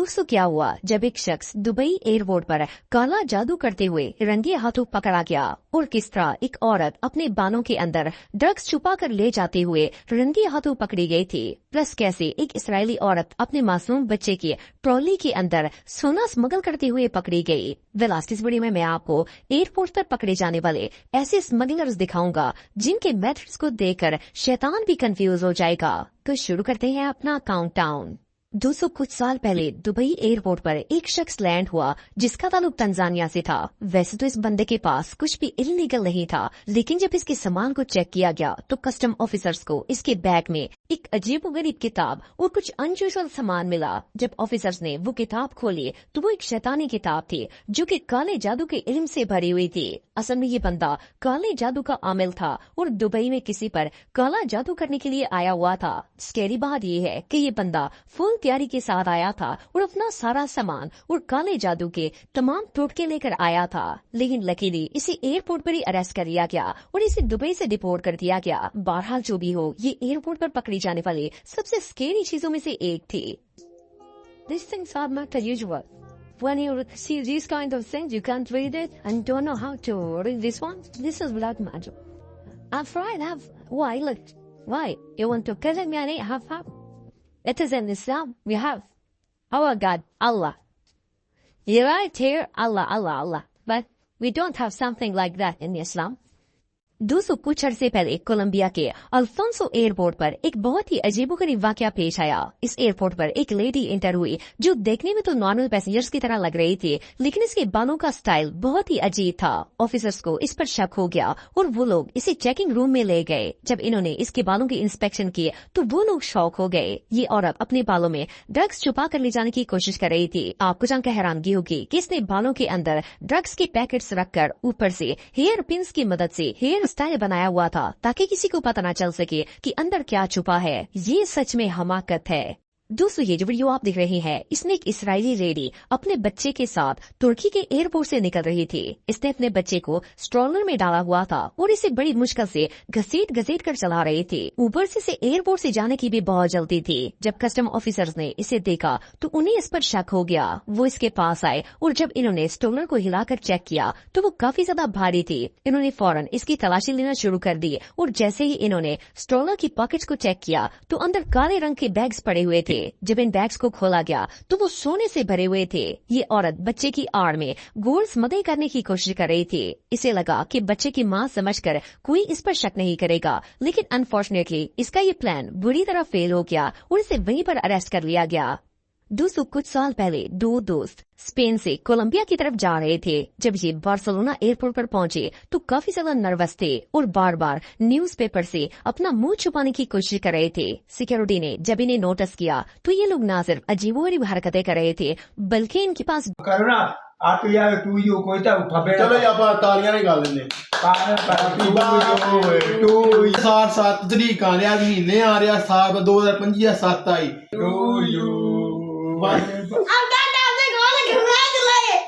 दोस्तों क्या हुआ जब एक शख्स दुबई एयरपोर्ट पर काला जादू करते हुए रंगे हाथों पकड़ा गया और किस तरह एक औरत अपने बालों के अंदर ड्रग्स छुपा कर ले जाते हुए रंगे हाथों पकड़ी गई थी। प्लस कैसे एक इस्राएली औरत अपने मासूम बच्चे की ट्रॉली के अंदर सोना स्मगल करते हुए पकड़ी गई। आज इस वीडियो में मैं आपको एयरपोर्ट पर पकड़े जाने वाले ऐसे स्मगलर्स दिखाऊंगा जिनके मेथड्स को देखकर शैतान भी कंफ्यूज हो जाएगा। तो शुरू करते हैं अपना काउंटडाउन। 200 कुछ साल पहले दुबई एयरपोर्ट पर एक शख्स लैंड हुआ जिसका ताल्लुक तंजानिया से था। वैसे तो इस बंदे के पास कुछ भी इलीगल नहीं था, लेकिन जब इसके सामान को चेक किया गया तो कस्टम ऑफिसर्स को इसके बैग में एक अजीबोगरीब किताब और कुछ अनयूजुअल सामान मिला। जब ऑफिसर्स ने वो किताब खोली तो वो एक शैतानी किताब थी जो कि काले जादू के इल्म से भरी हुई थी। असल में ये बंदा काले जादू का आमिल था और दुबई में किसी पर काला जादू करने के लिए आया हुआ था। स्कैरी बात ये है कि ये बंदा फुल तैयारी के साथ आया था और अपना सारा सामान और काले जादू के तमाम टोटके लेकर आया था, लेकिन लकीली इसे एयरपोर्ट पर ही अरेस्ट कर लिया गया और इसे दुबई से डिपोर्ट कर दिया गया। बहरहाल जो भी हो, ये एयरपोर्ट पर पकड़ी जाने वाली सबसे स्केरी चीजों में से एक थी। These things are not usual. When you see these kind of things, you can't read it and don't know how to read this one. This is black magic. I'm afraid have why look why you want to kill me and have it is in Islam we have our God Allah. You're right here Allah, but we don't have something like that in Islam. 200 कुछ अरसे पहले Colombia के Alfonso airport पर एक बहुत ही अजीबोगरीब वाकया पेश आया। इस एयरपोर्ट पर एक लेडी एंटर हुई जो देखने में तो नॉर्मल पैसेंजर्स की तरह लग रही थी, लेकिन इसके बालों का स्टाइल बहुत ही अजीब था। ऑफिसर्स को इस पर शक हो गया और वो लोग इसे चेकिंग रूम में ले गए। जब इन्होंने इसके बालों की इंस्पेक्शन की तो वो लोग शॉक हो गए। ये औरत अपने बालों में ड्रग्स छुपा कर ले जाने की कोशिश कर रही थी। आपको जानकर हैरानगी होगी कि इसने बालों के अंदर ड्रग्स के पैकेट्स रखकर ऊपर से हेयर पिन्स की मदद से हेयर स्टाइल बनाया हुआ था ताकि किसी को पता न चल सके कि अंदर क्या छुपा है। ये सच में हमाकत है। दोस्तों ये जो वीडियो आप देख रहे हैं इसमें एक इस्राएली लेडी अपने बच्चे के साथ तुर्की के एयरपोर्ट से निकल रही थी। इसने अपने बच्चे को स्ट्रोलर में डाला हुआ था और इसे बड़ी मुश्किल से घसीट कर चला रही थी। ऊपर से इसे एयरपोर्ट से जाने की भी बहुत जल्दी थी। जब कस्टम ऑफिसर्स ने इसे देखा तो उन्हें इस पर शक हो गया। वो इसके पास आए और जब इन्होंने स्ट्रोलर को हिलाकर चेक किया तो वो काफी ज्यादा भारी थी। इन्होंने फौरन इसकी तलाशी लेना शुरू कर दी और जैसे ही इन्होंने स्ट्रोलर की पॉकेट्स को चेक किया तो अंदर काले रंग के बैग्स पड़े हुए थे। जब इन बैग्स को खोला गया तो वो सोने से भरे हुए थे। ये औरत बच्चे की आड़ में गोल्ड स्मगल करने की कोशिश कर रही थी। इसे लगा कि बच्चे की मां समझकर कोई इस पर शक नहीं करेगा, लेकिन अनफॉर्चुनेटली इसका ये प्लान बुरी तरह फेल हो गया और इसे वहीं पर अरेस्ट कर लिया गया। 200 कुछ साल पहले दो दोस्त स्पेन से कोलंबिया की तरफ जा रहे थे। जब ये बार्सिलोना एयरपोर्ट पर पहुंचे तो काफी ज्यादा नर्वस थे और बार बार न्यूज़पेपर से अपना मुंह छुपाने की कोशिश कर रहे थे। सिक्योरिटी ने जब इन्हें नोटिस किया तो ये लोग न सिर्फ अजीबोगरीब हरकतें कर रहे थे बल्कि इनके पास चलो जी ਆਪਾਂ ਤਾਲੀਆਂ ਨਾਲ ਗਾ ਲੈਂਦੇ ਸਾਰ 7 ਤਰੀਕ ਆ ਰਿਹਾ ਮਹੀਨੇ ਆ ਰਿਹਾ ਸਾਲ 2025 7 I to you I'm not going to congratulate.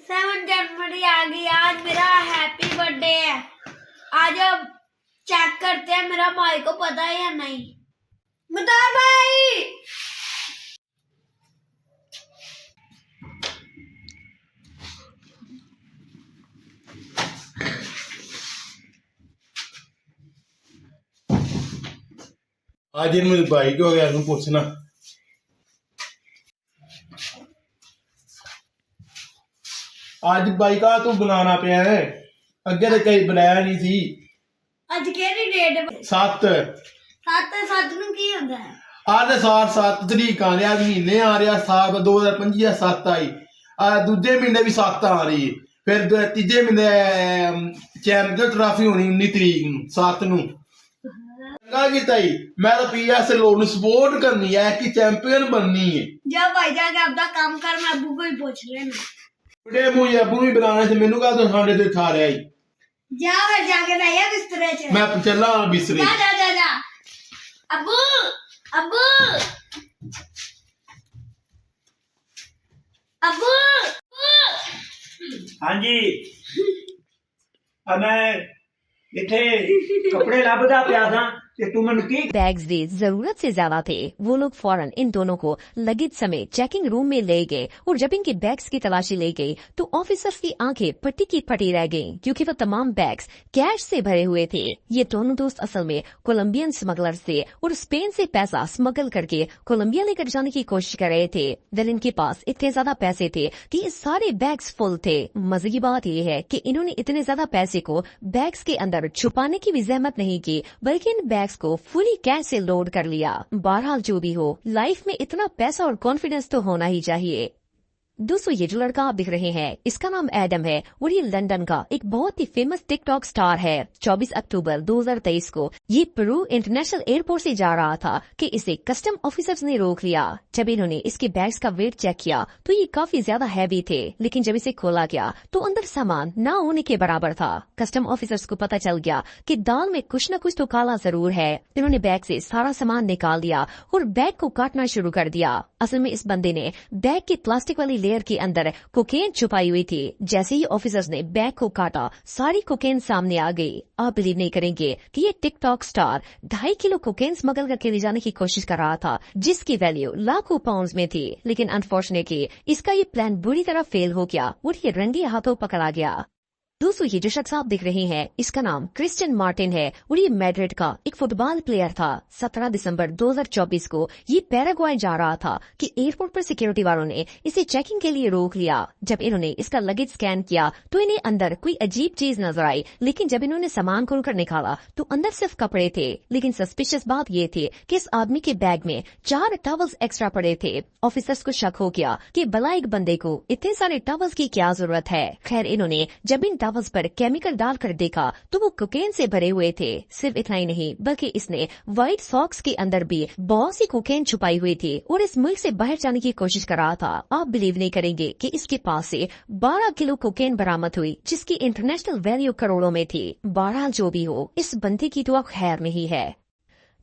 7 जनवरी आ गई, आज मेरा हैप्पी बर्थडे है। आज अब चेक करते हैं मेरा भाई को पता है या नहीं। बता भाई। आज इन मेरे भाई को गया ਨੂੰ ਪੁੱਛਣਾ आज भाई का तू बनाना पिया है ਅੱਗੇ ਤਾਂ ਕਈ ਬਣਾਇਆ ਨਹੀਂ ਸੀ। ਅੱਜ ਕਿਹੜੀ ਡੇਟ ਹੈ? 7 7 ਨੂੰ ਕੀ ਹੁੰਦਾ ਹੈ? आज ਦੇ ਸਾਲ 7 ਤਰੀਕ ਆ ਰਿਹਾ ਮਹੀਨੇ ਆ ਰਿਹਾ ਸਾਲ 2025 7 ਆਈ ਆ ਦੂਜੇ ਮਹੀਨੇ ਵੀ 7 ਆ ਰਹੀ ਹੈ। ਫਿਰ ਤੀਜੇ ਮਹੀਨੇ ਚੈਂਪੀਅਨ ਟਰਾਫੀ ਹੋਣੀ 19 ਤਰੀਕ ਨੂੰ 7 ਨੂੰ। चंगा कीता ही मैं तो पीएसएल ਨੂੰ सपोर्ट करनी है कि चैंपियन बननी है। जा भाई जाके अपना काम कर, मैं अब्बू को ही पूछ लेना। बड़े मुझे अब्बू भी बनाने से मेनू का तो साढ़े तो खा रहा ही जा फिर जाके रहिए बिस्तरे च। मैं चला बिस्तरे जा जा जा जा अब्बू अब्बू अब्बू हाँ जी मैं इथे कपड़े लभदा पिया था ते तू मैनू की बैग्स भी जरूरत से ज्यादा थे। वो लोग फौरन इन दोनों को लगेज समेत चेकिंग रूम में ले गए और जब इनके बैग्स की तलाशी ले गई तो ऑफिसर्स की आंखें पट्टी की पट्टी रह गईं क्योंकि वो तमाम बैग्स कैश से भरे हुए थे। ये दोनों दोस्त असल में कोलंबियन स्मगलर से और स्पेन से पैसा स्मगल करके कोलंबिया लेकर जाने की कोशिश कर रहे थे। वेल इनके पास इतने ज्यादा पैसे थे कि ये सारे बैग्स फुल थे। मजे की बात यह है कि इन्होंने इतने ज्यादा पैसे को बैग्स के अंदर छुपाने की भी जहमत नहीं की, बल्कि इन बैग्स को फुली कैश से लोड कर लिया। बहरहाल जो भी हो, लाइफ में इतना पैसा और कॉन्फिडेंस तो होना ही चाहिए। दोस्तों ये जो लड़का आप दिख रहे हैं इसका नाम एडम है और ये लंदन का एक बहुत ही फेमस टिकटॉक स्टार है। 24 अक्टूबर 2023 को ये पेरू इंटरनेशनल एयरपोर्ट से जा रहा था कि इसे कस्टम ऑफिसर्स ने रोक लिया। जब इन्होंने इसके बैग्स का वेट चेक किया तो ये काफी ज्यादा हैवी थे, लेकिन जब इसे खोला गया तो अंदर सामान ना होने के बराबर था। कस्टम ऑफिसर्स को पता चल गया कि दाल में कुछ न कुछ तो काला जरूर है। इन्होंने बैग से सारा सामान निकाल दिया और बैग को काटना शुरू कर दिया। असल में इस बंदे ने बैग की प्लास्टिक वाली लेयर के अंदर कोकेन छुपाई हुई थी। जैसे ही ऑफिसर्स ने बैग को काटा सारी कोकेन सामने आ गई। आप बिलीव नहीं करेंगे कि ये TikTok star 2.5 kilo cocaine smuggle करके ले जाने की कोशिश कर रहा था, जिसकी वैल्यू लाखों पाउंड्स में थी। लेकिन अनफॉर्चुनेटली इसका ये प्लान बुरी तरह फेल हो गया और ये रंगे हाथों पकड़ा गया। दोस्तों ये जो शख्स आप दिख रहे हैं इसका नाम क्रिस्टियन मार्टिन है और ये मैड्रिड का एक फुटबॉल प्लेयर था। 17 दिसंबर 2024 को ये पैराग्वाय जा रहा था कि एयरपोर्ट पर सिक्योरिटी वालों ने इसे चेकिंग के लिए रोक लिया। जब इन्होंने इसका लगेज स्कैन किया तो इन्हें अंदर कोई अजीब चीज नजर आई, लेकिन जब इन्होंने सामान खोलकर निकाला तो अंदर सिर्फ कपड़े थे। लेकिन सस्पिशियस बात ये थी कि इस आदमी के बैग में 4 टॉवल्स एक्स्ट्रा पड़े थे। ऑफिसर्स को शक हो गया कि भला एक बंदे को इतने सारे टॉवल्स की क्या जरूरत है। खैर इन्होंने जब इन टॉवल्स पर केमिकल डालकर देखा तो वो कोकेन से भरे हुए थे। सिर्फ इतना ही नहीं बल्कि इसने व्हाइट सॉक्स के अंदर भी बहुत सी कोकेन छुपाई हुई थी और इस मुल्क से बाहर जाने की कोशिश कर रहा था। आप बिलीव नहीं करेंगे कि इसके पास से 12 किलो कोकेन बरामद हुई, जिसकी इंटरनेशनल वैल्यू करोड़ों में थी। बहरहाल जो भी हो, इस बंदे की तो खैर नहीं है।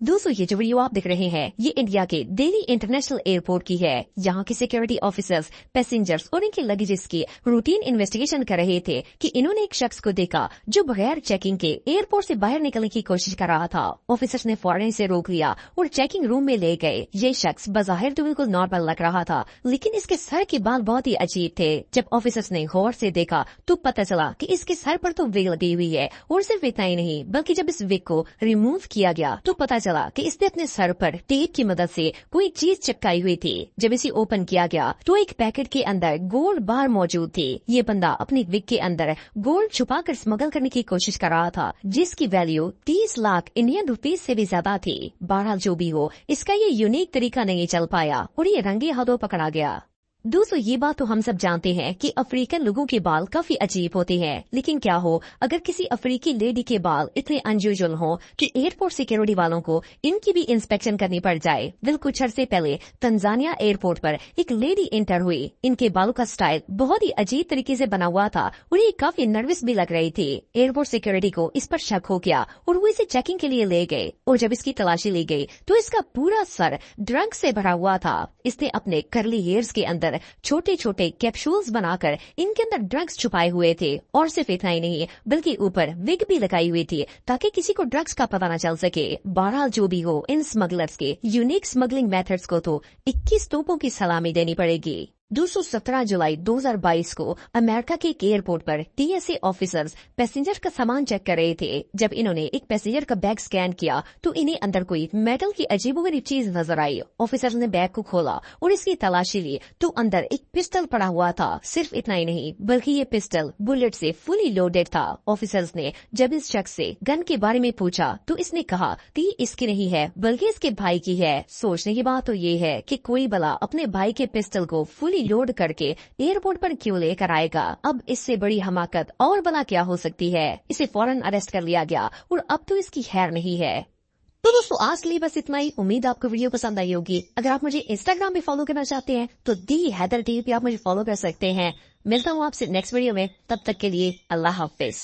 दोस्तों ये जो वीडियो आप देख रहे हैं ये इंडिया के दिल्ली इंटरनेशनल एयरपोर्ट की है। यहाँ के सिक्योरिटी ऑफिसर्स पैसेंजर्स और इनके लगेजेस की रूटीन इन्वेस्टिगेशन कर रहे थे कि इन्होंने एक शख्स को देखा जो बगैर चेकिंग के एयरपोर्ट से बाहर निकलने की कोशिश कर रहा था। ऑफिसर्स ने फौरन इसे रोक लिया और चेकिंग रूम में ले गए। ये शख्स बज़ाहिर तो बिल्कुल नॉर्मल लग रहा था, लेकिन इसके सर के बाल बहुत ही अजीब थे। जब ऑफिसर्स ने गौर से देखा तो पता चला कि इसके सर पर तो विग लगी हुई है और सिर्फ इतना ही नहीं बल्कि जब इस विग को रिमूव किया गया तो पता कि इसने अपने सर पर टेप की मदद से कोई चीज चिपकाई हुई थी। जब इसे ओपन किया गया तो एक पैकेट के अंदर गोल्ड बार मौजूद थी। ये बंदा अपनी विग के अंदर गोल्ड छुपाकर स्मगल करने की कोशिश कर रहा था, जिसकी वैल्यू 30 लाख इंडियन रुपीज से भी ज्यादा थी। बहरहाल जो भी हो, इसका ये यूनिक तरीका नहीं चल पाया और ये रंगे हाथों पकड़ा गया। दोस्तों ये बात तो हम सब जानते हैं कि अफ्रीकन लोगों के बाल काफी अजीब होते हैं, लेकिन क्या हो अगर किसी अफ्रीकी लेडी के बाल इतने अनयूजुअल हों कि एयरपोर्ट सिक्योरिटी वालों को इनकी भी इंस्पेक्शन करनी पड़ जाए। बिल कुछ अर्से पहले तंजानिया एयरपोर्ट पर एक लेडी इंटर हुई। इनके बालों का स्टाइल बहुत ही अजीब तरीके से बना हुआ था और ये काफी नर्वस भी लग रही थी। एयरपोर्ट सिक्योरिटी को इस पर शक हो गया और वो इसे चेकिंग के लिए ले गए और जब इसकी तलाशी ली गई तो इसका पूरा सर ड्रग से भरा हुआ था। इसने अपने कर्ली हेयर्स के अंदर छोटे छोटे कैप्सूल्स बनाकर इनके अंदर ड्रग्स छुपाए हुए थे और सिर्फ इतना ही नहीं बल्कि ऊपर विग भी लगाई हुई थी ताकि किसी को ड्रग्स का पता न चल सके। बहरहाल जो भी हो, इन स्मगलर्स के यूनिक स्मगलिंग मेथड्स को तो 21 तोपों की सलामी देनी पड़ेगी। 17 जुलाई 2022 को अमेरिका के एक एयरपोर्ट पर TSA ऑफिसर्स पैसेंजर का सामान चेक कर रहे थे। जब इन्होंने एक पैसेंजर का बैग स्कैन किया तो इन्हें अंदर कोई मेटल की अजीबोगरीब चीज नजर आई। ऑफिसर्स ने बैग को खोला और इसकी तलाशी ली तो अंदर एक पिस्टल पड़ा हुआ था। सिर्फ इतना ही नहीं बल्कि ये पिस्टल बुलेट से फुली लोडेड था। ऑफिसर्स ने जब इस शख्स से गन के बारे में पूछा तो इसने कहा कि इसकी नहीं है बल्कि इसके भाई की है। सोचने की बात तो ये है कि कोई भला अपने भाई के पिस्टल को फुली लोड करके एयरपोर्ट पर क्यों लेकर आएगा। अब इससे बड़ी हमाकत और भला क्या हो सकती है। इसे फौरन अरेस्ट कर लिया गया और अब तो इसकी खैर नहीं है। तो दोस्तों आज के लिए बस इतना ही। उम्मीद आपको वीडियो पसंद आई होगी। अगर आप मुझे इंस्टाग्राम पे फॉलो करना चाहते हैं तो दी हैदर टीवी पे आप मुझे फॉलो कर सकते हैं। मिलता हूँ आपसे नेक्स्ट वीडियो में, तब तक के लिए अल्लाह हाफिज।